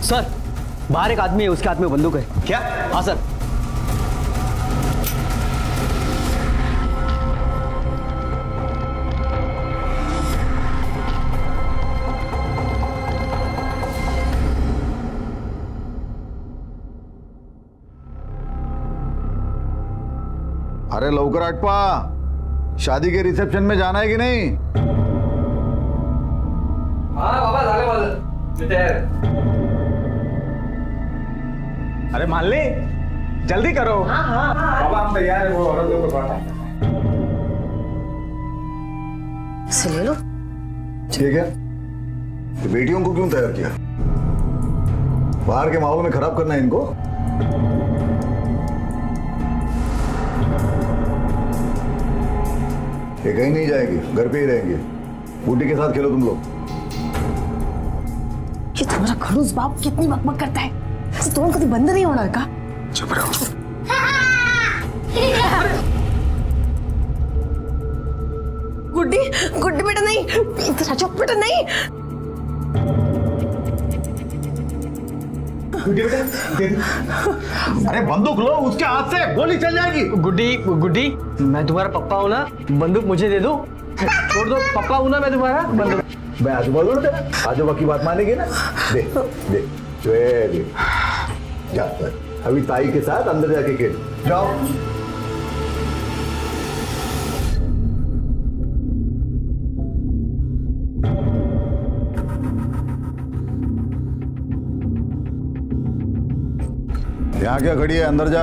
Sir, बाहर एक आदमी है, उसके हाथ में बंदूक है। क्या? हाँ सर। अरे लवकर आटपा, शादी के रिसेप्शन में जाना है कि नहीं? हाँ बाबा, झालं माझं, मी तयार आहे। अरे मान ले, जल्दी करो। बाबा हम तैयार है, वो औरत लोग को बांटा से ले लो। ठीक है, तो बेटियों को क्यों तैयार किया? बाहर के माहौल में खराब करना है इनको? ये कहीं नहीं जाएगी, घर पे ही रहेंगे। बूटी के साथ खेलो तुम लोग। ये तुम्हारा खड़ूस बाप कितनी बकबक करता है, तुम कभी बंद नहीं होना का? चुप रहो। गुड्डी, गुड्डी बेटा नहीं, इधर आ बेटा नहीं। गुड्डी बेटा, अरे बंदूक लो, उसके हाथ से गोली चल जाएगी। गुड्डी, गुड्डी, मैं तुम्हारा पप्पा हूँ ना, बंदूक मुझे दे दो। छोड़ दो, पप्पा हूँ ना मैं तुम्हारा, बंदूक। मैं आजूबा बोल तेरा, आजूबा की बात मानेगी ना? दे दे दे, जा अभी ताई के साथ अंदर जाके खेल। जाओ। यहाँ क्या खड़ी है? अंदर जा,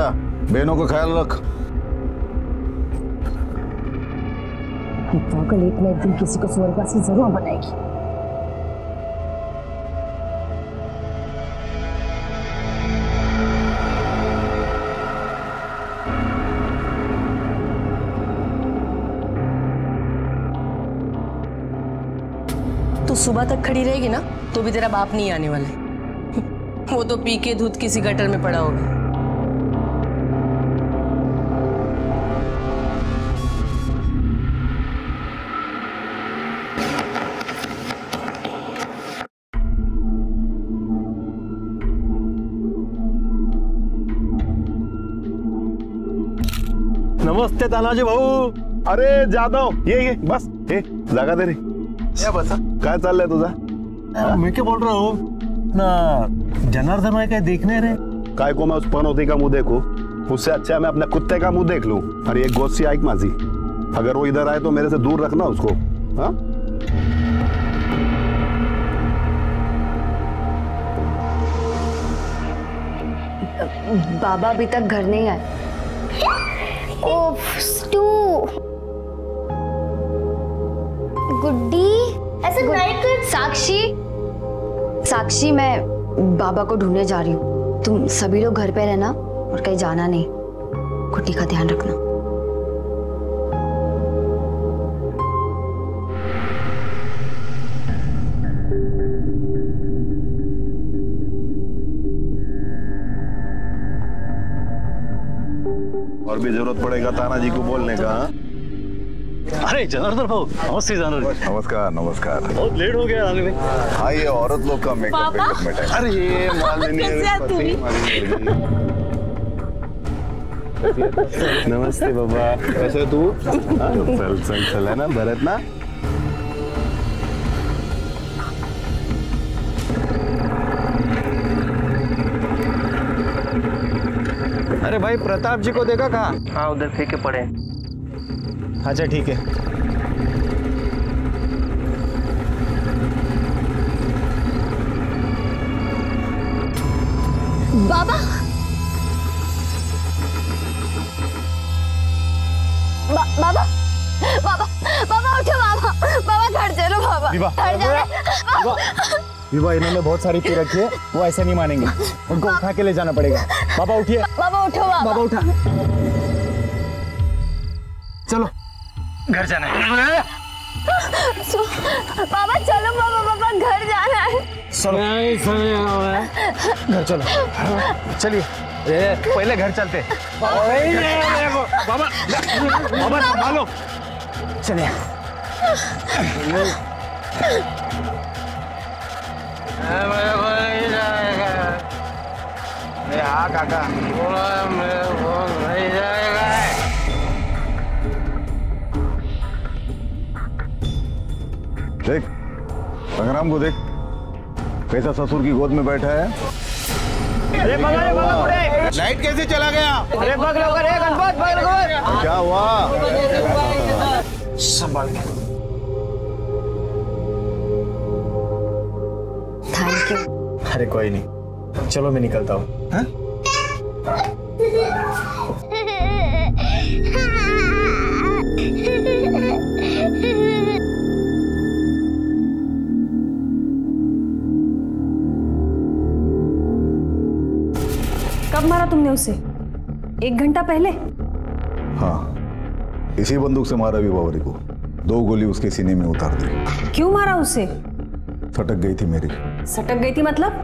बहनों का ख्याल रख। पागल एक ना एक दिन किसी को स्वर्गवासी जरूर बनाएगी। तू सुबह तक खड़ी रहेगी ना तो भी तेरा बाप नहीं आने वाला है। वो तो पी के दूध किसी गटर में पड़ा होगा। नमस्ते तानाजी भाऊ। अरे जाधव, ये बस, हे जागा दे रे। या बसा, काय चाललंय तुझा? मैं क्या बोल रहा हूँ ना, जनार्दन भाई क्या देखने रे? काय को मैं उस पनौती का मुंह देखूं? उससे अच्छा है मैं अपने कुत्ते का मुंह देख लूं। अरे एक गोसी आइक माझी, अगर वो इधर आए तो मेरे से दूर रखना उसको। हाँ बाबा अभी तक घर नहीं आए। ओफ स्टू। गुड्डी ऐसा नहीं कर। साक्षी मैं बाबा को ढूंढने जा रही हूँ, तुम सभी लोग घर पे रहना और कहीं जाना नहीं। गुड्डी का ध्यान रखना। और भी जरूरत पड़ेगा तानाजी को बोलने का। अरे जनार्दन भाऊ, नमस्ते जनार्दन। नमस्कार नमस्कार। बहुत लेट हो गया आने में। हाँ ये औरत लोग का मेकअप में टाइम। अरे मालिनी, नमस्ते बाबा, कैसे तू? चल चल चल, है ना भरत ना? अरे भाई प्रताप जी को देखा कहाँ? हाँ उधर फेंके पड़े। अच्छा ठीक है। बाबा बाबा बाबा बाबा उठो बाबा। बाबा घर चलो बाबा। घर जाओ। विवाह इन्होंने बहुत सारी पी रखी है, वो ऐसे नहीं मानेंगे, उनको उठा के ले जाना पड़ेगा। बाबा उठिए। बाबा उठो बाबा। बाबा उठा। चलो घर जाना है। बाबा चलो बाबा, बाबा घर जाना है। घर चलो, चलिए पहले घर चलते। बाबा बाबा संभालो, चलिए। हाँ काका। बोला मेरे को नहीं जाएगा। देख संग्राम को देख, कैसा ससुर की गोद में बैठा है। अरे लाइट कैसे चला गया? अरे क्या हुआ? संभाल के। Thank you. अरे कोई नहीं, चलो मैं निकलता हूँ। हाँ? कब मारा तुमने उसे? 1 घंटा पहले? हाँ, इसी बंदूक से मारा विभावरी को। 2 गोली उसके सीने में उतार दी। क्यों मारा उसे? सटक गई थी मेरी। सटक गई थी मतलब?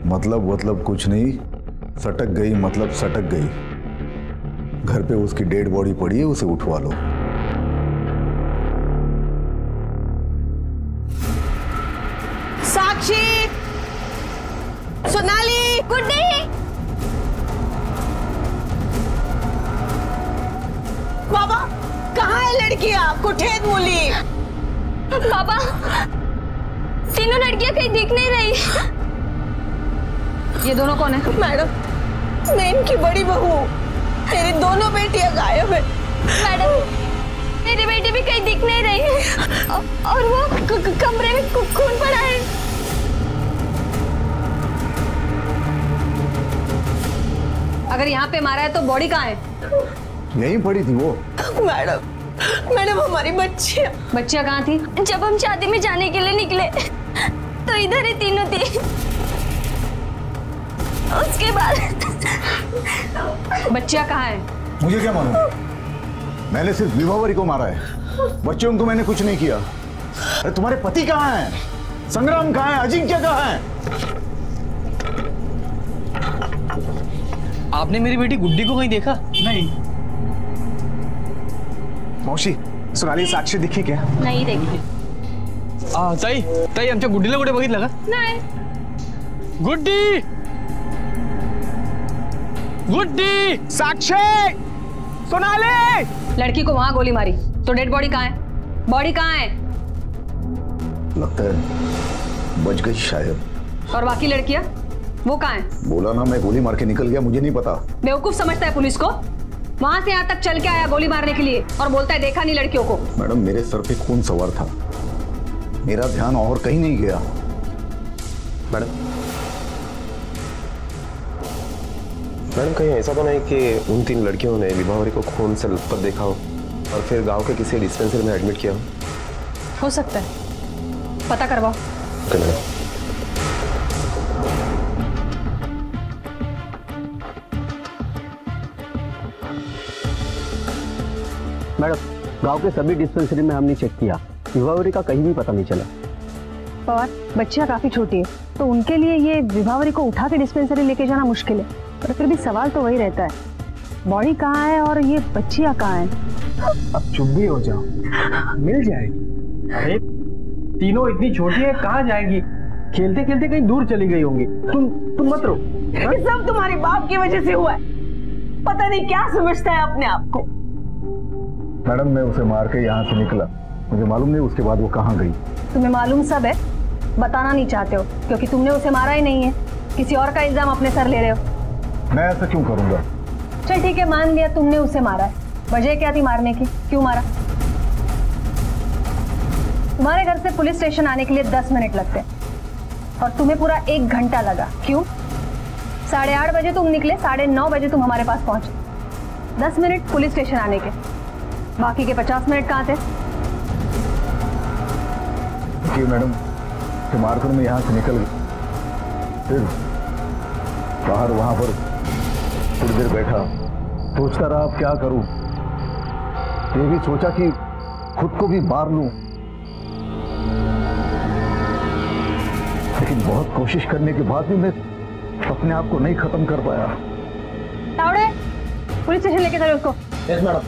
मतलब कुछ नहीं, सटक गई मतलब सटक गई। घर पे उसकी डेड बॉडी पड़ी है, उसे उठवा लो। साक्षी, सोनाली, गुड्डी, बाबा कहाँ है लड़कियां? कुठेत मुली? बाबा, तीनों लड़कियां कहीं दिख नहीं रही। ये दोनों कौन है? मैडम, मैं इनकी बड़ी बहू। मेरी दोनों बेटियां गायब है। मैडम, मेरी बेटी भी कहीं दिख नहीं रही है और वो कमरे में खून पड़ा है। अगर यहाँ पे मारा है तो बॉडी कहाँ है? यहीं पड़ी थी वो। मैडम हमारी बच्चियां। बच्चियाँ कहाँ थी? जब हम शादी में जाने के लिए निकले तो इधर ही तीनों थी। उसके बाद बच्चियाँ कहाँ है? मुझे क्या मालूम, मैंने सिर्फ विभावरी को मारा है। बच्चों को मैंने कुछ नहीं किया। अरे तुम्हारे पति कहाँ हैं? संग्राम कहाँ है? अजिंक्य कहाँ है? आपने मेरी बेटी गुड्डी को कहीं देखा? नहीं। मौशी, सोनाली साक्षी दिखी क्या? नहीं देखी। ताई आमच्या गुड्डीला कुठे बघितलं का? नहीं। गुड्डी, गुड्डी, साक्षी, सोनाली। लड़की को वहां गोली मारी तो डेड बॉडी कहाँ है? बॉडी कहाँ है? लगता है बच गई शायद। और बाकी लड़कियां वो कहाँ है? बोला ना, मैं गोली मार के निकल गया, मुझे नहीं पता। बेवकूफ समझता है पुलिस को? वहां से यहाँ तक चल के आया गोली मारने के लिए और बोलता है देखा नहीं लड़कियों को। मैडम, मेरे सर पे खून सवार था, मेरा ध्यान और कहीं नहीं गया। मैडम कहीं ऐसा तो नहीं कि उन 3 लड़कियों ने विभावरी को खून से लथपथ देखा हो और फिर गांव के किसी डिस्पेंसरी में एडमिट किया हो सकता है, पता करवाओ। मैडम, गांव के सभी डिस्पेंसरी में हमने चेक किया, विभावरी का कहीं भी पता नहीं चला। पवार, बच्चियां काफी छोटी है तो उनके लिए ये विभावरी को उठा के डिस्पेंसरी लेके जाना मुश्किल है, पर फिर भी सवाल तो वही रहता है, बॉडी कहाँ है और ये बच्चियां कहाँ हैं? अब चुप भी हो जाओ, मिल जाएगी। अरे तीनों इतनी छोटी है, कहाँ जाएंगी? खेलते खेलते कहीं दूर चली गई होंगी। तुम मत रो। ये सब तुम्हारे बाप की वजह से हुआ है। पता नहीं क्या समझता है अपने आप को। मैडम, मैं उसे मार के यहाँ से निकला, मुझे मालूम नहीं उसके बाद वो कहाँ गई। तुम्हें मालूम सब है, बताना नहीं चाहते हो क्योंकि तुमने उसे मारा ही नहीं है, किसी और का इल्जाम अपने सर ले रहे हो। मैं ऐसा क्यों करूंगा? चल ठीक है, मान लिया तुमने उसे मारा है, वजह क्या थी मारने की? क्यों मारा? तुम्हारे घर से पुलिस स्टेशन आने के लिए 10 मिनट लगते और तुम्हें पूरा 1 घंटा लगा। क्यों? 8:30 बजे तुम निकले, 9:30 बजे तुम हमारे पास पहुंचे। 10 मिनट पुलिस स्टेशन आने के, बाकी के 50 मिनट कहाँ थे? देखिए मैडम, तो मारकर मैं यहाँ से निकल गई, फिर बाहर वहां पर थोड़ी देर बैठा, सोचता रहा अब क्या करूं। ये भी सोचा कि खुद को भी मार लूं, लेकिन बहुत कोशिश करने के बाद भी मैं अपने आप को नहीं खत्म कर पाया। तावड़े, पुलिस स्टेशन लेके चलो उसको। Yes madam.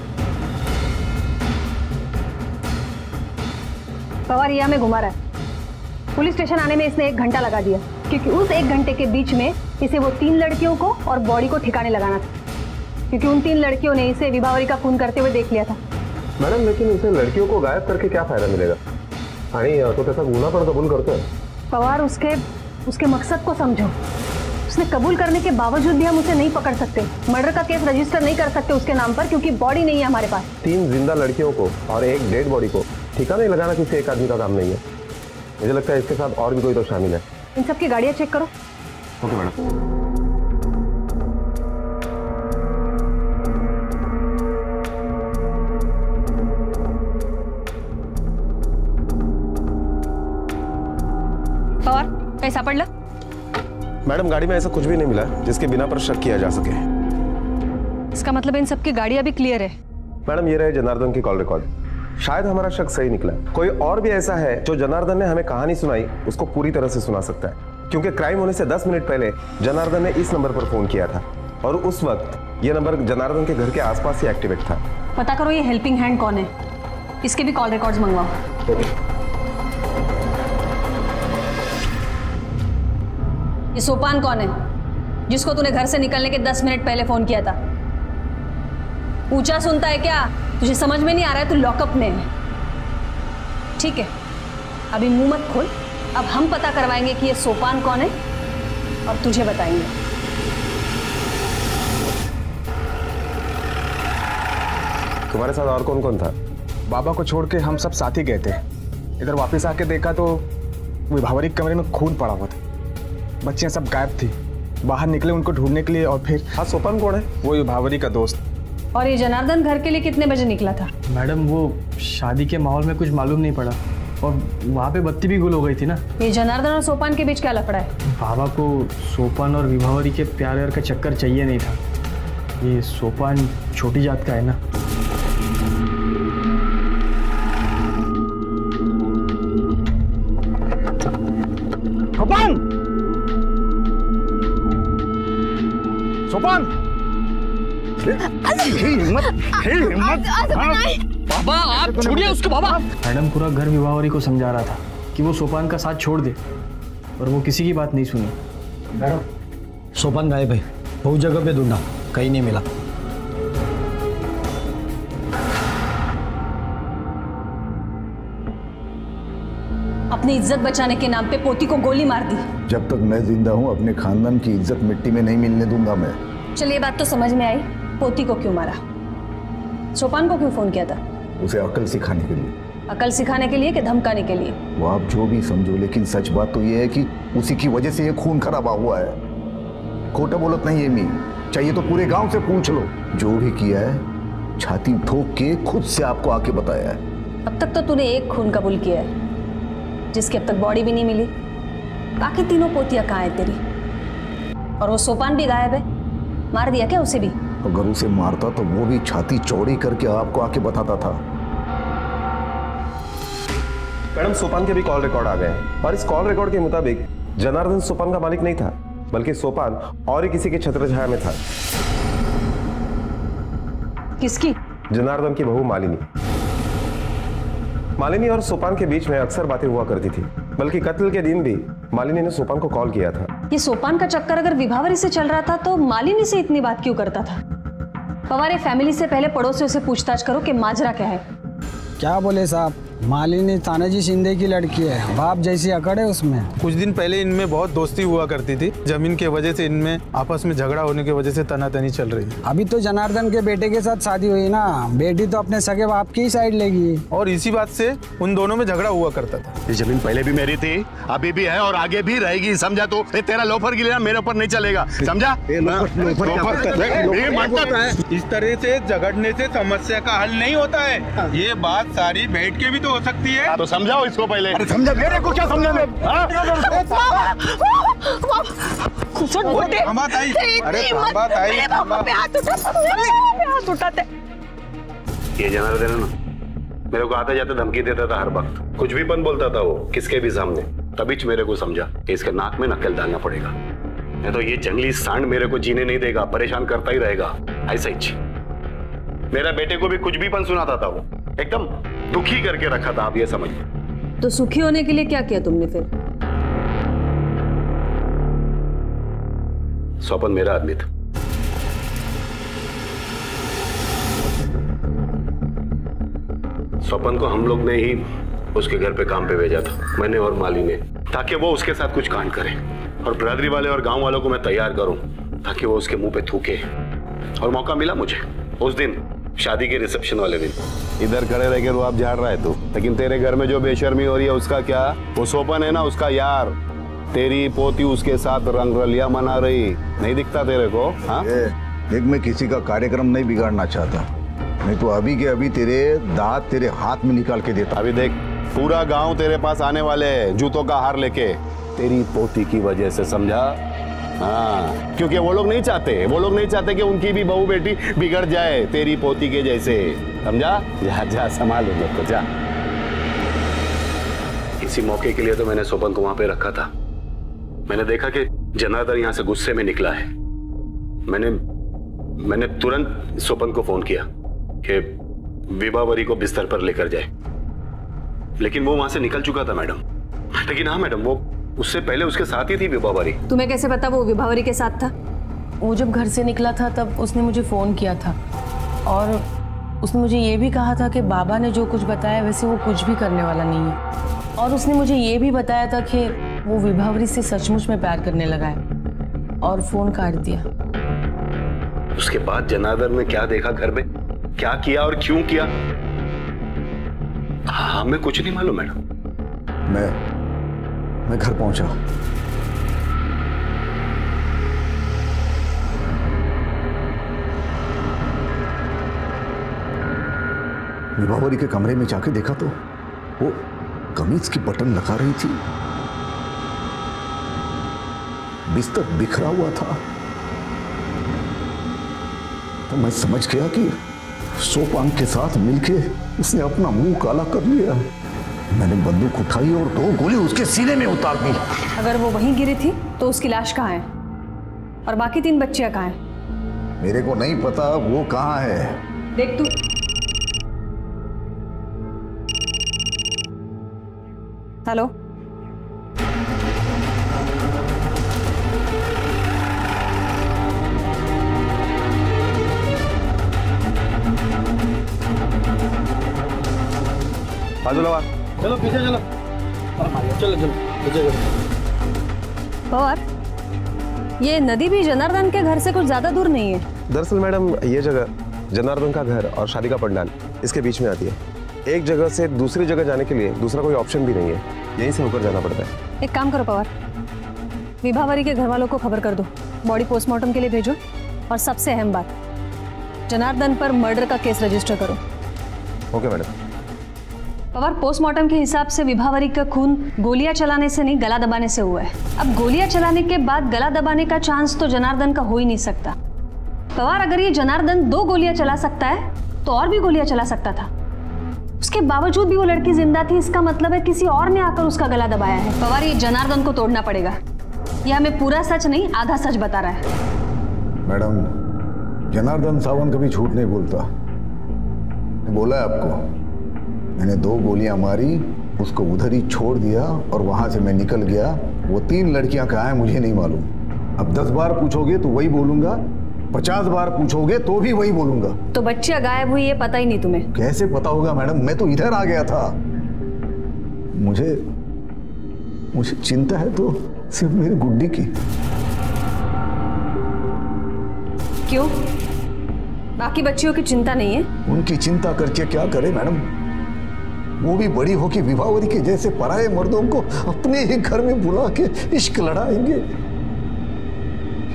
पवार यहाँ में घुमा रहा है, पुलिस स्टेशन आने में इसने 1 घंटा लगा दिया क्योंकि उस 1 घंटे के बीच में इसे वो 3 लड़कियों को और बॉडी को ठिकाने लगाना था, क्योंकि उन 3 लड़कियों ने इसे विभावरी का खून करते हुए देख लिया था। मॅडम, लेकिन उसे लड़कियों को गायब करके क्या फायदा मिलेगा? आणि तो त्याचा गुन्हा पण कबूल करतोय। पवार, उसके मकसद को समझो। उसने कबूल करने के बावजूद भी हम उसे नहीं पकड़ सकते, मर्डर का केस रजिस्टर नहीं कर सकते उसके नाम पर, क्योंकि बॉडी नहीं है हमारे पास। 3 जिंदा लड़कियों को और एक डेड बॉडी को ठिकाने लगाना किसी एक आदमी का काम नहीं है। मुझे लगता है इसके साथ और भी कोई तो शामिल है। इन सबकी गाड़ियां चेक करो। Okay madam. पवार, कहीं सापडलं? मैडम, गाड़ी में ऐसा कुछ भी नहीं मिला जिसके बिना पर शक किया जा सके। इसका मतलब इन सबकी गाड़ी अभी क्लियर है। मैडम, ये रहे जनार्दन की कॉल रिकॉर्ड। शायद हमारा शक सही निकला। कोई और भी ऐसा है जो जनार्दन ने हमें कहानी सुनाई उसको पूरी तरह से सुना सकता है, क्योंकि क्राइम होने से 10 मिनट पहले जनार्दन ने इस नंबर पर फोन किया था और उस वक्त ये नंबर जनार्दन के घर के आसपास ही एक्टिवेट था। पता करो ये हेल्पिंग हैंड कौन है, इसके भी कॉल रिकॉर्ड्स मंगवाओ। ये सोपान कौन है जिसको तूने घर से निकलने के 10 मिनट पहले फोन किया था? ऊंचा सुनता है क्या? तुझे समझ में नहीं आ रहा है? तू लॉकअप में है। ठीक है, अभी मुंह मत खोल। अब हम पता करवाएंगे कि ये सोपान कौन है और तुझे बताएंगे। तुम्हारे साथ और कौन कौन था? बाबा को छोड़ के हम सब साथ ही गए थे। इधर वापस आके देखा तो विभावरी के कमरे में खून पड़ा हुआ था। बच्चियां सब गायब थी। बाहर निकले उनको ढूंढने के लिए और फिर। हाँ, सोपान कौन है? वो विभावरी का दोस्त। और ये जनार्दन घर के लिए कितने बजे निकला था? मैडम, वो शादी के माहौल में कुछ मालूम नहीं पड़ा और वहाँ पे बत्ती भी गुल हो गई थी ना। ये जनार्दन और सोपान के बीच क्या लफड़ा है? बाबा को सोपान और विभावरी के प्यार व्यार का चक्कर चाहिए नहीं था। ये सोपान छोटी जात का है ना। सोपान! सोपान! हिम्मत! बाबा, आप छोड़िए उसको। बाबा, मैडम पूरा घर विभावरी को समझा रहा था कि वो सोपान का साथ छोड़ दे, पर वो किसी की बात नहीं सुनी। मैडम, सोपान गायब है। बहुत जगह पे ढूंढा, कहीं नहीं मिला। अपनी इज्जत बचाने के नाम पे पोती को गोली मार दी। जब तक मैं जिंदा हूँ अपने खानदान की इज्जत मिट्टी में नहीं मिलने दूंगा मैं। चलिए, बात तो समझ में आई। पोती को क्यों मारा? सोपान को क्यों फोन किया था? उसे अकल सिखाने के लिए। अकल सिखाने के लिए कि धमकाने के लिए? वो आप जो भी समझो, लेकिन सच बात तो ये है कि उसी की वजह से ये खून खराबा हुआ है। खोटा बोलत नहीं है मी, चाहिए तो पूरे गांव से पूछ लो। जो भी किया है छाती ठोक के खुद से आपको आके बताया है। अब तक तो तूने एक खून कबूल किया है जिसकी अब तक बॉडी भी नहीं मिली। बाकी तीनों पोतियां कहाँ है तेरी? और वो सोपान भी गायब है। मार दिया क्या उसे भी? अगर उसे मारता तो वो भी छाती चौड़ी करके आपको आके बताता था। मैडम, सोपान के भी कॉल रिकॉर्ड आ गए हैं और इस कॉल रिकॉर्ड के मुताबिक जनार्दन सोपान का मालिक नहीं था, बल्कि सोपान और ही किसी के छत्रछाया में था। किसकी? जनार्दन की बहू मालिनी। मालिनी और सोपान के बीच में अक्सर बातें हुआ करती थी, बल्कि कत्ल के दिन भी मालिनी ने सोपान को कॉल किया था। ये सोपान का चक्कर अगर विभावरी से चल रहा था तो मालिनी से इतनी बात क्यों करता था? पवार, फैमिली से पहले पड़ोसियों से पूछताछ करो कि माजरा क्या है। क्या बोले साहब? मालिनी तानाजी शिंदे की लड़की है, बाप जैसी अकड़ है उसमें। कुछ दिन पहले इनमें बहुत दोस्ती हुआ करती थी। जमीन के वजह से इनमें आपस में झगड़ा होने की वजह से तनातनी चल रही है। अभी तो जनार्दन के बेटे के साथ शादी हुई ना, बेटी तो अपने सगे बाप की ही साइड लेगी। और इसी बात से उन दोनों में झगड़ा हुआ करता था। ये जमीन पहले भी मेरी थी, अभी भी है और आगे भी रहेगी, समझा? तो तेरा लोफर गिलेना मेरे ऊपर नहीं चलेगा, समझा? इस तरह से झगड़ने से समस्या का हल नहीं होता है। ये बात सारी बैठ के भी तो हो सकती है। तो समझाओ इसको पहले। अरे समझा, मेरे को क्या समझाने? ये जनार्दन है ना, मेरे को आते जाते धमकी देता था हर वक्त, कुछ भी पन बोलता था वो किसके भी सामने। तभी मेरे को समझा कि इसके नाक में नकेल डालना पड़ेगा, नहीं तो ये जंगली सांड मेरे को जीने नहीं देगा, परेशान करता ही रहेगा। ऐसा ही मेरा बेटे को भी कुछ भी पन सुनाता था वो, एकदम दुखी करके रखा था, आप ये समझिए। तो सुखी होने के लिए क्या किया तुमने फिर? सोपन मेरा आदमी था। सोपन को हम लोग ने ही उसके घर पे काम पे भेजा था, मैंने और माली ने, ताकि वो उसके साथ कुछ कांड करे और बिरादरी वाले और गांव वालों को मैं तैयार करूं ताकि वो उसके मुंह पे थूके। और मौका मिला मुझे उस दिन, शादी के रिसेप्शन वाले दिन। इधर खड़े रह के रुआब झाड़ रहा है तू, लेकिन तेरे घर में जो बेशर्मी हो रही है उसका क्या? वो सोपन है ना, उसका यार, तेरी पोती उसके साथ रंगरलिया मना रही, नहीं दिखता तेरे को? हाँ, देख मैं किसी का कार्यक्रम नहीं बिगाड़ना चाहता, नहीं तो अभी के अभी तेरे दांत तेरे हाथ में निकाल के देता। अभी देख, पूरा गांव तेरे पास आने वाले हैं जूतों का हार लेके, तेरी पोती की वजह से, समझा? हाँ, क्योंकि वो लोग नहीं चाहते कि उनकी भी बहू बेटी बिगड़ जाए तेरी पोती के जैसे, समझा? जा जा संभाल उन लोग को, जा। इसी मौके के लिए तो मैंने सोपन को वहां पे रखा था। मैंने देखा कि जनार्दन यहां से गुस्से में निकला है। मैंने तुरंत सोपन को फोन किया कि विभावरी को बिस्तर पर लेकर जाए, लेकिन वो वहां से निकल चुका था मैडम। लेकिन हाँ मैडम, वो उससे पहले उसके साथ ही थी विभावरी। तुम्हें कैसे पता वो विभावरी के साथ था? वो जब घर से निकला था तब उसने मुझे फ़ोन किया था और उसने मुझे ये भी कहा था कि बाबा ने जो कुछ बताया वैसे वो कुछ भी करने वाला नहीं है, और उसने मुझे ये भी बताया था कि वो विभावरी से सचमुच में प्यार करने लगा है, और फ़ोन काट दिया। उसके बाद जनार्दन ने क्या देखा घर में, क्या किया और क्यों किया, हमें कुछ नहीं मालूम मैडम। मैं घर पहुंचा। विभावरी के कमरे में जाके देखा तो वो कमीज की बटन लगा रही थी, बिस्तर बिखरा हुआ था। तो मैं समझ गया कि सोपान के साथ मिलके उसने अपना मुंह काला कर लिया। मैंने बंदूक उठाई और 2 गोली उसके सीने में उतार दी। अगर वो वहीं गिरी थी तो उसकी लाश कहाँ है, और बाकी 3 बच्चियां कहाँ हैं? मेरे को नहीं पता वो कहाँ है। देख तू, हेलो, चलो पीछे चलो, चलो पीछे चलो। पवार, ये नदी भी जनार्दन के घर से कुछ ज्यादा दूर नहीं है। दरअसल मैडम, ये जगह जनार्दन का घर और शादी का पंडाल इसके बीच में आती है। एक जगह से दूसरी जगह जाने के लिए दूसरा कोई ऑप्शन भी नहीं है, यहीं से होकर जाना पड़ता है। एक काम करो पवार, विभावरी के घर वालों को खबर कर दो, बॉडी पोस्टमार्टम के लिए भेजो, और सबसे अहम बात, जनार्दन पर मर्डर का केस रजिस्टर करो। Okay madam. पवार, पोस्टमार्टम के हिसाब से विभावरी का खून गोलियां चलाने से नहीं, गला दबाने से हुआ है। अब गोलियां चलाने के बाद गला दबाने का चांस तो जनार्दन का हो ही नहीं सकता। पवार, अगर ये जनार्दन 2 गोलियां चला सकता है तो और भी गोलियां चला सकता था। उसके बावजूद भी वो लड़की जिंदा थी, इसका मतलब है किसी और ने आकर उसका गला दबाया है। पवार, ये जनार्दन को तोड़ना पड़ेगा। ये हमें पूरा सच नहीं, आधा सच बता रहा है। मैडम, जनार्दन सावंत कभी झूठ नहीं बोलता। मैंने बोला है आपको, मैंने 2 गोलियां मारी, उसको उधर ही छोड़ दिया और वहां से मैं निकल गया। वो 3 लड़कियां कहाँ हैं मुझे नहीं मालूम। अब 10 बार पूछोगे तो वही बोलूंगा, 50 बार पूछोगे तो भी वही बोलूंगा। तो बच्चियां गायब हुई ये पता ही नहीं तुम्हें? कैसे पता होगा मैडम, मैं तो इधर आ गया था। मुझे चिंता है तो सिर्फ मेरी गुड्डी की। क्यों? बाकी बच्चियों की चिंता नहीं है? उनकी चिंता करके क्या करे मैडम, वो भी बड़ी हो कि विभावरी के जैसे पराये मर्दों को अपने ही घर में बुला के इश्क लड़ाएंगे।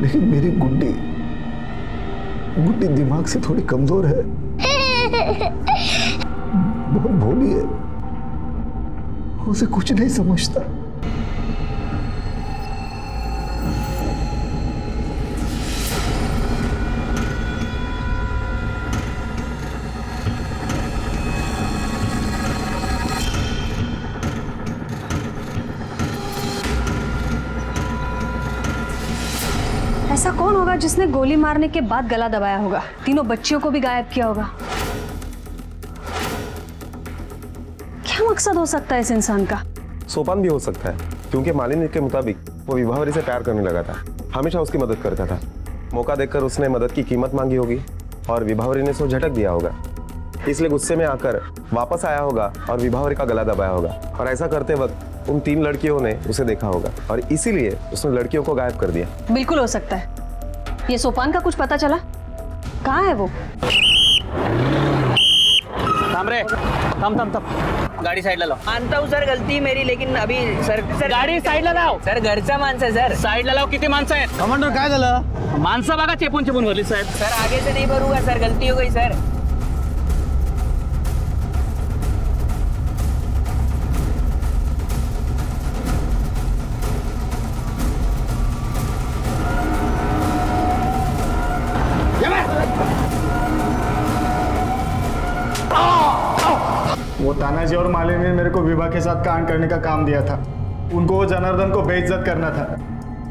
लेकिन मेरी गुड्डी दिमाग से थोड़ी कमजोर है, बहुत भोली है, उसे कुछ नहीं समझता। ऐसा कौन होगा जिसने गोली मारने के बाद गला दबाया होगा, तीनों बच्चियों को भी गायब किया होगा? क्या मकसद हो सकता है इस इंसान का? सोपान भी हो सकता है, क्योंकि मालिनी के मुताबिक वो विभावरी से प्यार करने लगा था, हमेशा उसकी मदद करता था। मौका देखकर उसने मदद की कीमत मांगी होगी और विभावरी ने उसको झटक दिया होगा, इसलिए गुस्से में आकर वापस आया होगा और विभावरी का गला दबाया होगा। और ऐसा करते वक्त उन 3 लड़कियों ने उसे देखा होगा और इसीलिए उसने लड़कियों को गायब कर दिया। बिल्कुल हो सकता है। ये सोपान का कुछ पता चला? कहाँ है वो? थम रे, थम गाड़ी साइड ला लो। मानता हूँ सर, गलती मेरी, लेकिन अभी सर गाडी साइड ला लाव सर, घरचा माणूस आहे सर। साइड ला लाव। किती माणसं आहेत कमांडर? काय झालं? माणसं बघा चेपून भरली साहेब। सर आगे से नहीं भरूंगा सर, गलती हो गई सर। वो तानाजी और मालिनी ने मेरे को विभा के साथ कांड करने का काम दिया था। उनको वो जनार्दन को बेइज्जत करना था।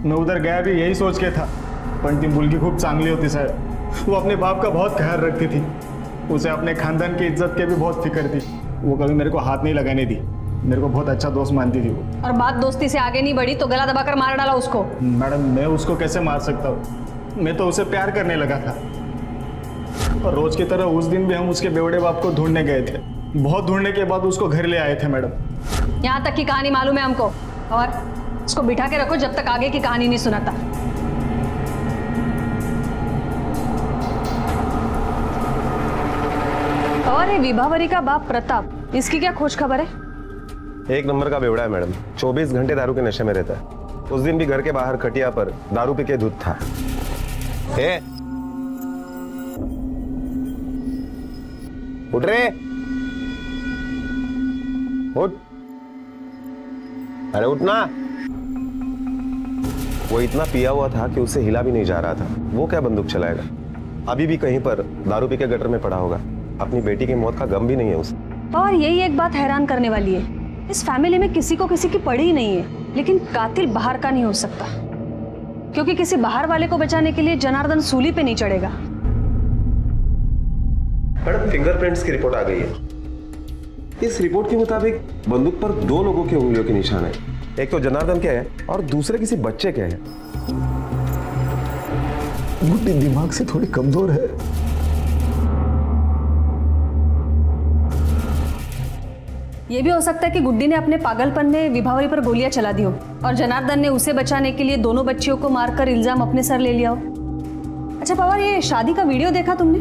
मैं उधर गया भी यही सोच के था, पण ती मुलगी खूप चांगली होती साहेब। वो अपने बाप का बहुत ख्याल रखती थी, उसे अपने खानदान की इज्जत के भी बहुत फिक्र थी। वो कभी मेरे को हाथ नहीं लगाने दी, मेरे को बहुत अच्छा दोस्त मानती थी वो। और बात दोस्ती से आगे नहीं बढ़ी तो गला दबाकर मार डाला उसको। मैडम मैं उसको कैसे मार सकता हूँ? मैं तो उसे प्यार करने लगा था। और रोज की तरह उस दिन भी हम उसके बेवड़े बाप को ढूंढने गए थे। बहुत ढूंढने के बाद उसको घर ले आए थे मैडम। यहाँ तक की कहानी मालूम है हमको, और इसको बिठा के रखो जब तक आगे की कहानी नहीं सुनाता। और ये विभावरी का बाप प्रताप, इसकी क्या खोज खबर है? 1 नंबर का बेवड़ा है मैडम, 24 घंटे दारू के नशे में रहता है। उस दिन भी घर के बाहर खटिया पर दारू पी के दूध था। उठ रे, उठ, अरे उठना। वो इतना पिया हुआ था कि उसे हिला भी नहीं जा रहा था। वो क्या बंदूक चलाएगा? अभी भी कहीं पर दारू पी के गटर में पड़ा होगा। अपनी बेटी की मौत का गम भी नहीं है उसे। और यही एक बात हैरान करने वाली है, इस फैमिली में किसी को किसी की पड़ी ही नहीं है, लेकिन कातिल बाहर का नहीं हो सकता, क्योंकि किसी बाहर वाले को बचाने के लिए जनार्दन सूली पे नहीं चढ़ेगा। मैडम फिंगरप्रिंट्स की रिपोर्ट आ गई है। इस रिपोर्ट के मुताबिक बंदूक पर 2 लोगों के उंगलियों के निशान है। एक तो जनार्दन के हैं और दूसरे किसी बच्चे के हैं। गुड्डी दिमाग से थोड़ी कमजोर है। यह भी हो सकता है कि गुड्डी ने अपने पागलपन में विभावरी पर गोलियां चला दी हो और जनार्दन ने उसे बचाने के लिए दोनों बच्चियों को मारकर इल्जाम अपने सर ले लिया हो। अच्छा पवार, ये शादी का वीडियो देखा तुमने?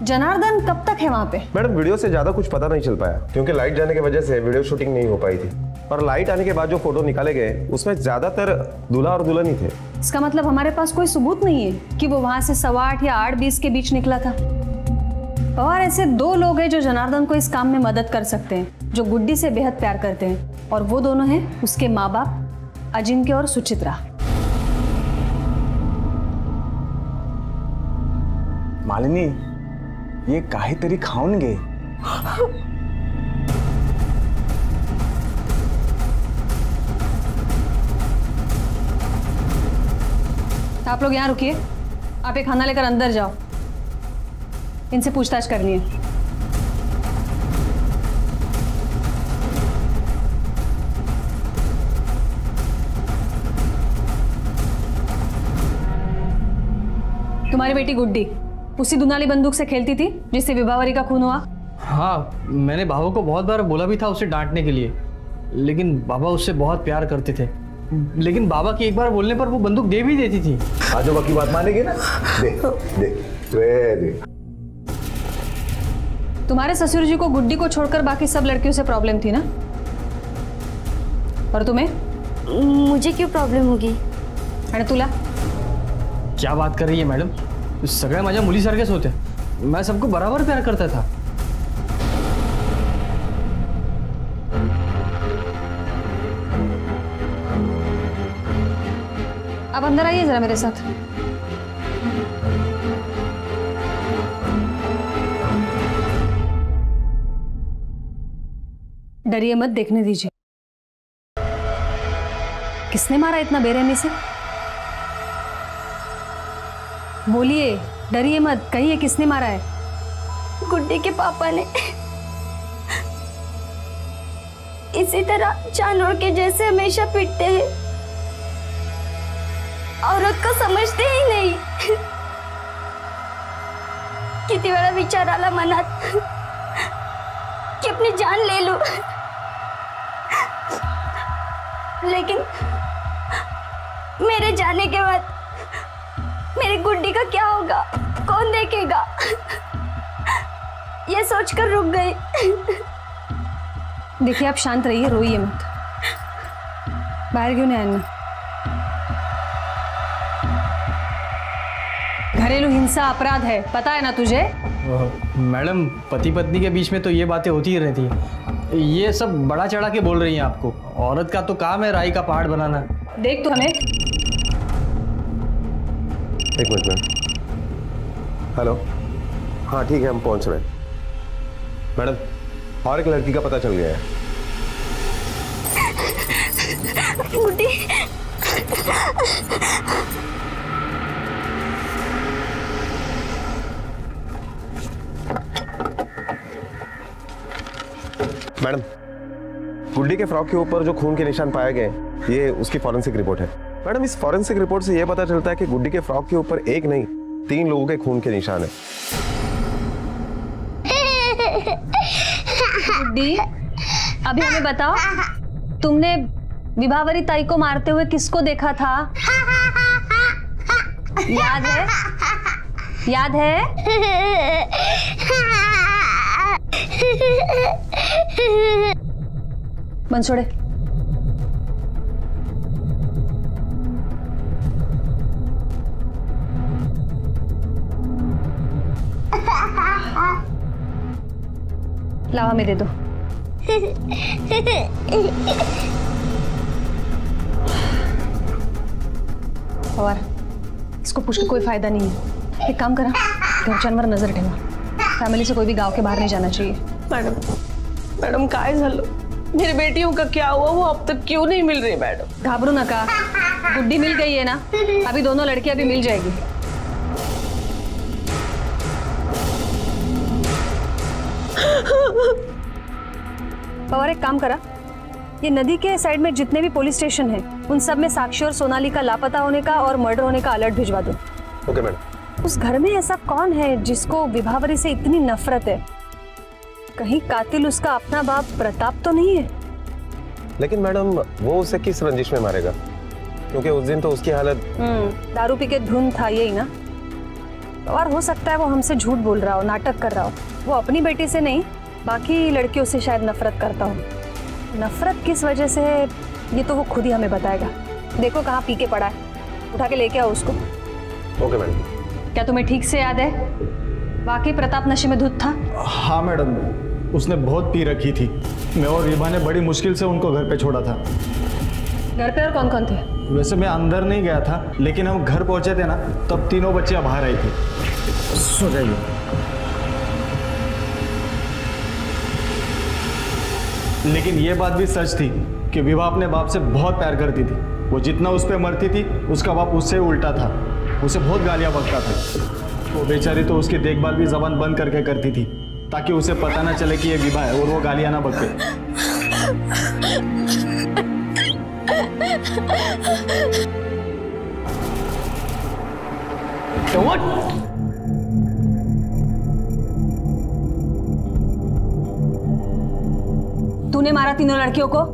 जनार्दन कब तक है वहां पे? मैडम वीडियो से ज्यादा कुछ पता नहीं चल पाया, क्योंकि लाइट जाने की वजह से वीडियो शूटिंग नहीं हो पाई थी। और लाइट आने के बाद जो फोटो निकाले गए उसमें ज्यादातर दूल्हा और दुल्हन ही थे। इसका मतलब हमारे पास कोई सबूत नहीं है कि वो वहां से 8:15 या 8:20 के बीच निकला था। और ऐसे 2 लोग हैं जो जनार्दन को इस काम में मदद कर सकते हैं, जो गुड्डी से बेहद प्यार करते हैं, और वो दोनों हैं उसके माँ बाप अजिंक्य और सुचित्रा। मालिनी, ये काहीतरी खाऊन घे। आप लोग यहाँ रुकिए, आप ये खाना लेकर अंदर जाओ, इनसे पूछताछ करनी है। तुम्हारी बेटी गुड्डी उसी दुनाली बंदूक से खेलती थी जिससे विभावरी का खून हुआ? हाँ, मैंने बाबा को बहुत बार बोला भी था उसे डांटने के लिए, लेकिन बाबा उससे बहुत प्यार करते थे। लेकिन बाबा की एक बार बोलने पर वो बंदूक दे भी देती थी। आजोबा की बात मानेगी ना? दे, दे, दे। तुम्हारे ससुर जी को गुड्डी को छोड़कर बाकी सब लड़कियों से प्रॉब्लम थी ना? और तुम्हें? मुझे क्यों प्रॉब्लम होगी? आणि तुला? क्या बात कर रही है मैडम? सगळ्या माझ्या मुलीसारखेच होते। मैं सबको बराबर प्यार करता था। अब अंदर आइए जरा मेरे साथ। डरिए मत, देखने दीजिए। किसने मारा इतना बेरहमी से? बोलिए, डरिए मत, कहिए किसने मारा है? गुड्डी के पापा ने। इसी तरह जानवर के जैसे हमेशा पिटते हैं, औरत को समझते ही नहीं। किती वेळा विचार आला मनात कि अपनी जान ले लूं, लेकिन मेरे जाने के बाद मेरी गुड्डी का क्या होगा, कौन देखेगा, ये सोचकर रुक गई। देखिए आप शांत रहिए, रोइए मत। बाहर क्यों नहीं आना? घरेलू हिंसा अपराध है, पता है ना तुझे? मैडम, पति पत्नी के बीच में तो ये बातें होती ही रहती हैं। ये सब बड़ा चढ़ा के बोल रही हैं आपको। औरत का तो काम है राई का पहाड़ बनाना। देख तो हमें। एक मिनट मैम। हेलो, हाँ ठीक है, हम पहुंच रहे हैं। मैडम, और एक लड़की का पता चल गया है। गुड्डी, मैडम, गुड्डी के फ्रॉक के ऊपर जो खून के निशान पाए गए, ये उसकी फॉरेंसिक रिपोर्ट है। मैडम, इस फॉरेंसिक रिपोर्ट से ये पता चलता है कि गुड्डी के फ्रॉक के ऊपर एक नहीं 3 लोगों के खून के निशान है। गुड्डी, अभी हमें बताओ, तुमने विभावरी ताई को मारते हुए किसको देखा था? याद है? याद है? बनसोड़े, लावा में दे दो। और इसको पूछ के कोई फायदा नहीं है। एक काम करा, घरच्यांवर नजर ठेवा। फैमिली से कोई भी गांव के बाहर नहीं जाना चाहिए। मैडम काय झालं? मेरी बेटियों का क्या हुआ? वो अब तक क्यों नहीं मिल रही? मैडम घाबरू नका, गुड्डी मिल गई है ना, अभी दोनों लड़कियां भी मिल जाएगी। पवार, एक काम करा, ये नदी के साइड में जितने भी पुलिस स्टेशन हैं, उन सब में साक्षी और सोनाली का लापता होने का और मर्डर होने का अलर्ट भिजवा दो। Okay madam. उस घर में ऐसा कौन है जिसको विभावरी से इतनी नफरत है? कहीं कातिल उसका अपना बाप प्रताप तो नहीं है? लेकिन मैडम, वो उसे किस रंजिश में मारेगा? क्योंकि उस दिन तो उसकी हालत दारू पी के धुन था, यही ना? और हो सकता है वो हमसे झूठ बोल रहा हो, नाटक कर रहा हो। वो अपनी बेटी से नहीं, बाकी लड़कियों से शायद नफरत करता हो। नफरत किस वजह से है, ये तो वो खुद ही हमें बताएगा। देखो कहाँ पी के पड़ा है, उठा के लेके आओ उसको। Okay madam. क्या तुम्हें ठीक से याद है वाकई प्रताप नशे में धुत था? हाँ मैडम, उसने बहुत पी रखी थी। मैं और विभा ने बड़ी मुश्किल से उनको घर पे छोड़ा था। घर पे और कौन कौन थे? वैसे मैं अंदर नहीं गया था, लेकिन हम घर पहुंचे थे ना, तब तीनों बच्चियां बाहर आई थी। सो जाइए। लेकिन ये बात भी सच थी कि विभा अपने बाप से बहुत प्यार करती थी। वो जितना उस पर मरती थी, उसका बाप उससे उल्टा था, उसे बहुत गालियां बकता था। वो बेचारी तो उसकी देखभाल भी जबान बंद करके करती थी, ताकि उसे पता ना चले कि ये विभा है और वो गालियां ना बके। तूने मारा तीनों लड़कियों को?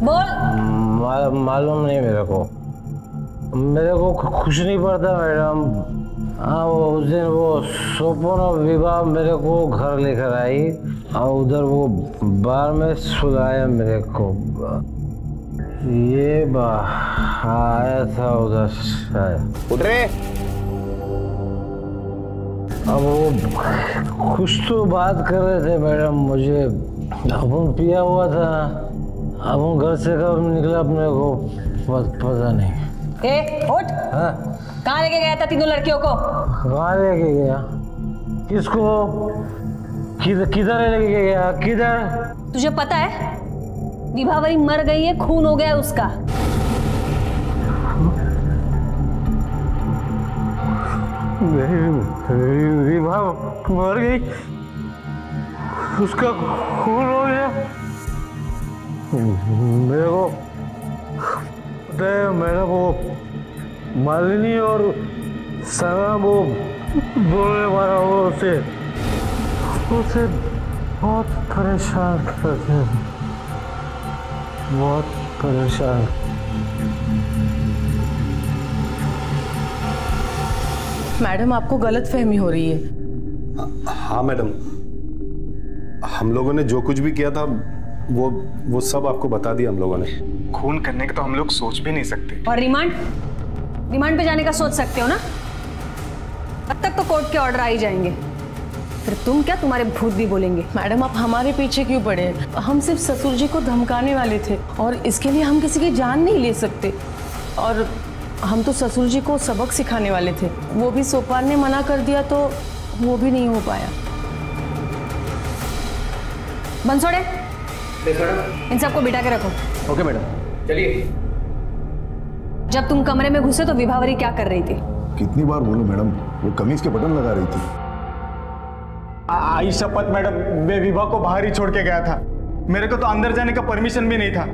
बोल। मालूम नहीं मेरे को कुछ नहीं पड़ता मैडम। हाँ, वो उस दिन वो सोपन और विवाह मेरे को घर लेकर आई और उधर वो बार में सुलाया मेरे को। ये आया था उधर शायद। उठ रे। अब वो कुछ तो बात कर रहे थे मैडम, मुझे अपन पिया हुआ था। अब घर से कब निकला अपने को पता नहीं। उठ। हाँ? कहाँ लेके गया था तीनों लड़कियों को? कहाँ लेके गया? किसको? किधर लेके गया? किधर? तुझे पता है विभावरी मर गई है, खून हो गया उसका। विभा मर गई, उसका खून हो गया। मेरे को पता है मैडम, वो मालिनी और सना वो बोलने वाला उसे बहुत परेशान करते हैं, बहुत परेशान। मैडम आपको गलत फहमी हो रही है। हाँ मैडम, हम लोगों ने जो कुछ भी किया था वो सब आपको बता दिया हम लोगों ने। खून करने का तो हम लोग सोच भी नहीं सकते। और रिमांड पे जाने का सोच सकते हो ना? अब तक तो कोर्ट के ऑर्डर आ ही जाएंगे, फिर तुम क्या, तुम्हारे भूत भी बोलेंगे। मैडम आप हमारे पीछे क्यों पड़े? हम सिर्फ ससुर जी को धमकाने वाले थे और इसके लिए हम किसी की जान नहीं ले सकते। और हम तो ससुर जी को सबक सिखाने वाले थे, वो भी सोपान ने मना कर दिया तो वो भी नहीं हो पाया। बंसोड़े, इन सबको बिठा के रखो। Okay madam. चलिए। जब तुम कमरे में घुसे तो विभावरी क्या कर रही थी? कितनी बार बोलूं मैडम, वो कमीज के बटन लगा रही थी। आई शपथ मैडम, मैं विभा को बाहर ही छोड़ के गया था। मेरे को तो अंदर जाने का परमिशन भी नहीं था।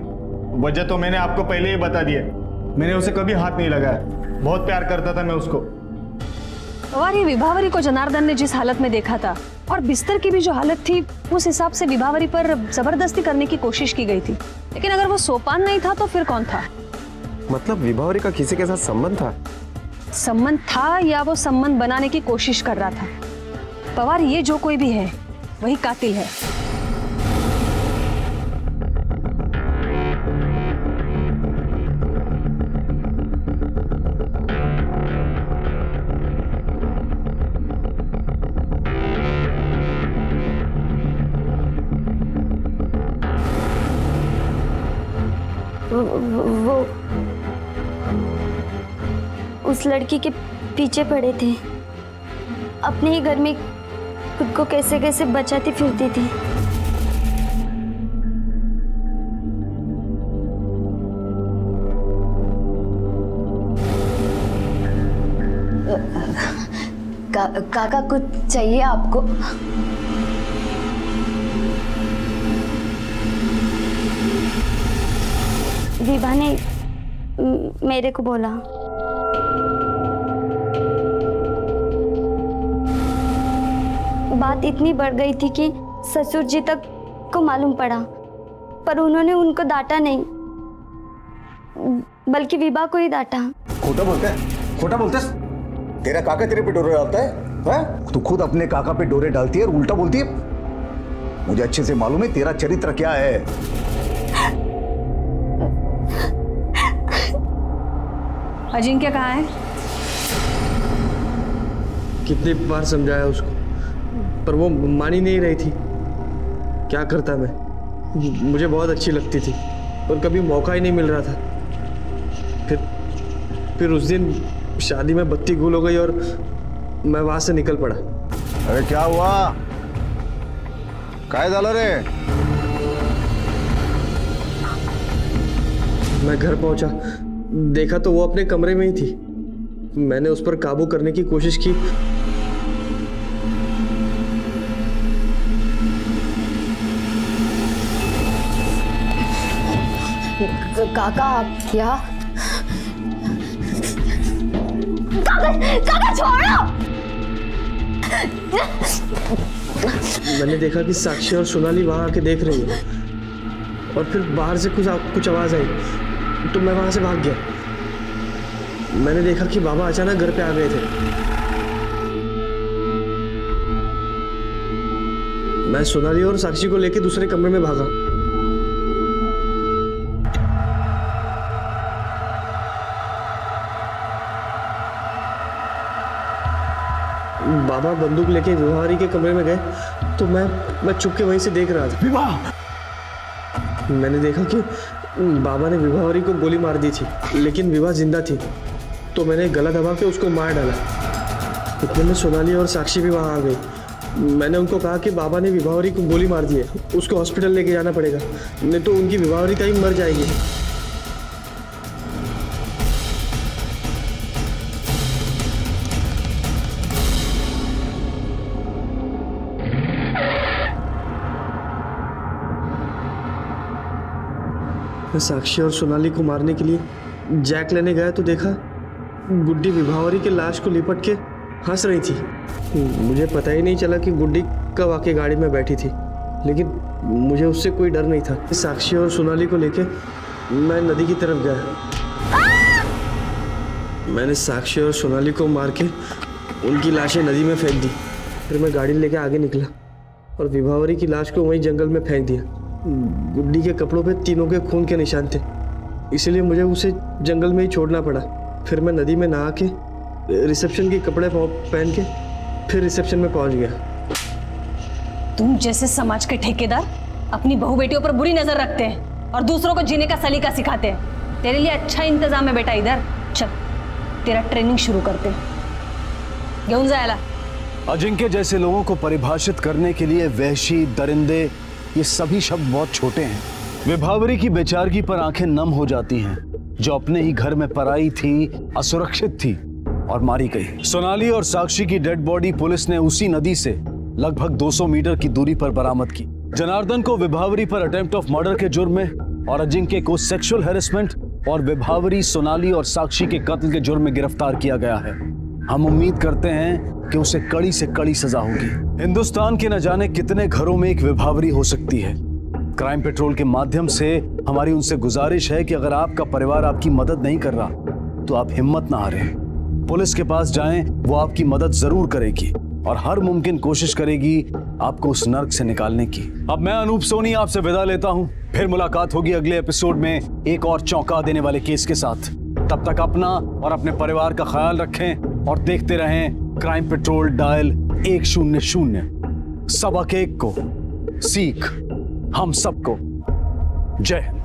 वजह तो मैंने आपको पहले ही बता दिया, मैंने उसे कभी हाथ नहीं लगाया, बहुत प्यार करता था मैं उसको। और ये विभावरी को जनार्दन ने जिस हालत में देखा था और बिस्तर की भी जो हालत थी, उस हिसाब से विभावरी पर जबरदस्ती करने की कोशिश की गई थी। लेकिन अगर वो सोपान नहीं था तो फिर कौन था? मतलब विभावरी का किसी के साथ संबंध था? संबंध था या वो संबंध बनाने की कोशिश कर रहा था। पवार, ये जो कोई भी है वही कातिल है। वो उस लड़की के पीछे पड़े थे, अपने ही घर में खुद को कैसे कैसे बचाती फिरती थी। काका कुछ चाहिए आपको? विभा ने मेरे को बोला। बात इतनी बढ़ गई थी कि ससुर जी तक को मालूम पड़ा, पर उन्होंने उनको डांटा नहीं, बल्कि विभा को ही डांटा। खोटा बोलता है, खोटा बोलता है। तेरा काका तेरे पे डोरे डालता है? तू खुद अपने काका पे डोरे डालती है और उल्टा बोलती है। मुझे अच्छे से मालूम है तेरा चरित्र क्या है। अजिंक्य कहाँ है? कितनी बार समझाया उसको, पर वो मान ही नहीं रही थी। क्या करता मैं, मुझे बहुत अच्छी लगती थी और कभी मौका ही नहीं मिल रहा था। फिर उस दिन शादी में बत्ती गुल हो गई और मैं वहां से निकल पड़ा। अरे क्या हुआ? काय झालं रे? मैं घर पहुंचा, देखा तो वो अपने कमरे में ही थी। मैंने उस पर काबू करने की कोशिश की, काका आप क्या? काका छोड़ो! मैंने देखा कि साक्षी और सोनाली वहां आके देख रही है और फिर बाहर से कुछ आवाज आई तो मैं वहां से भाग गया। मैंने देखा कि बाबा अचानक घर पे आ गए थे। मैं सोनाली और साक्षी को लेके दूसरे कमरे में भागा। बाबा बंदूक लेके विवाहरी के कमरे में गए तो मैं चुप के वहीं से देख रहा था। विवाह! मैंने देखा कि बाबा ने विवाहरी को गोली मार दी थी, लेकिन विवाह जिंदा थी, तो मैंने गला दबा के उसको मार डाला। इतने में सोनाली और साक्षी भी वहां आ गई। मैंने उनको कहा कि बाबा ने विवाहरी को गोली मार दी है, उसको हॉस्पिटल लेके जाना पड़ेगा, नहीं तो उनकी विवाहरी कहीं मर जाएगी। मैं साक्षी और सोनाली को मारने के लिए जैक लेने गया तो देखा गुड्डी विभावरी के लाश को लिपट के हंस रही थी। मुझे पता ही नहीं चला कि गुड्डी कब आके गाड़ी में बैठी थी, लेकिन मुझे उससे कोई डर नहीं था। साक्षी और सोनाली को लेके मैं नदी की तरफ गया। मैंने साक्षी और सोनाली को मार के उनकी लाशें नदी में फेंक दी। फिर मैं गाड़ी लेके आगे निकला और विभावरी की लाश को वहीं जंगल में फेंक दिया। गुड्डी के कपड़ों पे तीनों के खून के निशान थे, इसलिए मुझे उसे जंगल में ही छोड़ना पड़ा। फिर मैं नदी में नहा के रिसेप्शन के कपड़े पहन के फिर रिसेप्शन में पहुंच गया। तुम जैसे समाज के ठेकेदार अपनी बहू बेटियों पर बुरी नजर रखते हैं और दूसरों को जीने का सलीका सिखाते हैं। तेरे लिए अच्छा इंतजाम है बेटा, इधर चल तेरा ट्रेनिंग शुरू करते हैं। घेऊन जायला। अजिंक्य जैसे लोगों को परिभाषित करने के लिए वहशी, दरिंदे, ये सभी शब्द बहुत छोटे हैं। विभावरी की बेचारगी पर आंखें नम हो जाती हैं, जो अपने ही घर में पराई थी, असुरक्षित थी और मारी गई। सोनाली और साक्षी की डेड बॉडी पुलिस ने उसी नदी से लगभग 200 मीटर की दूरी पर बरामद की। जनार्दन को विभावरी पर अटेम्प्ट ऑफ मर्डर के जुर्म में और अजिंक्य को सेक्सुअल हैरेसमेंट और विभावरी, सोनाली और साक्षी के कत्ल के जुर्म में गिरफ्तार किया गया है। हम उम्मीद करते हैं कि उसे कड़ी से कड़ी सजा होगी। हिंदुस्तान के न जाने कितने घरों में एक विभावरी हो सकती है। क्राइम पेट्रोल के माध्यम से हमारी उनसे गुजारिश है कि अगर आपका परिवार आपकी मदद नहीं कर रहा तो आप हिम्मत ना हारें, पुलिस के पास जाएं, वो आपकी मदद जरूर करेगी और हर मुमकिन कोशिश करेगी आपको उस नर्क से निकालने की। अब मैं अनूप सोनी आपसे विदा लेता हूं, फिर मुलाकात होगी अगले एपिसोड में एक और चौंका देने वाले केस के साथ। तब तक अपना और अपने परिवार का ख्याल रखें और देखते रहें क्राइम पेट्रोल डायल 100। सबक एक को सीख हम सबको। जय हिंद।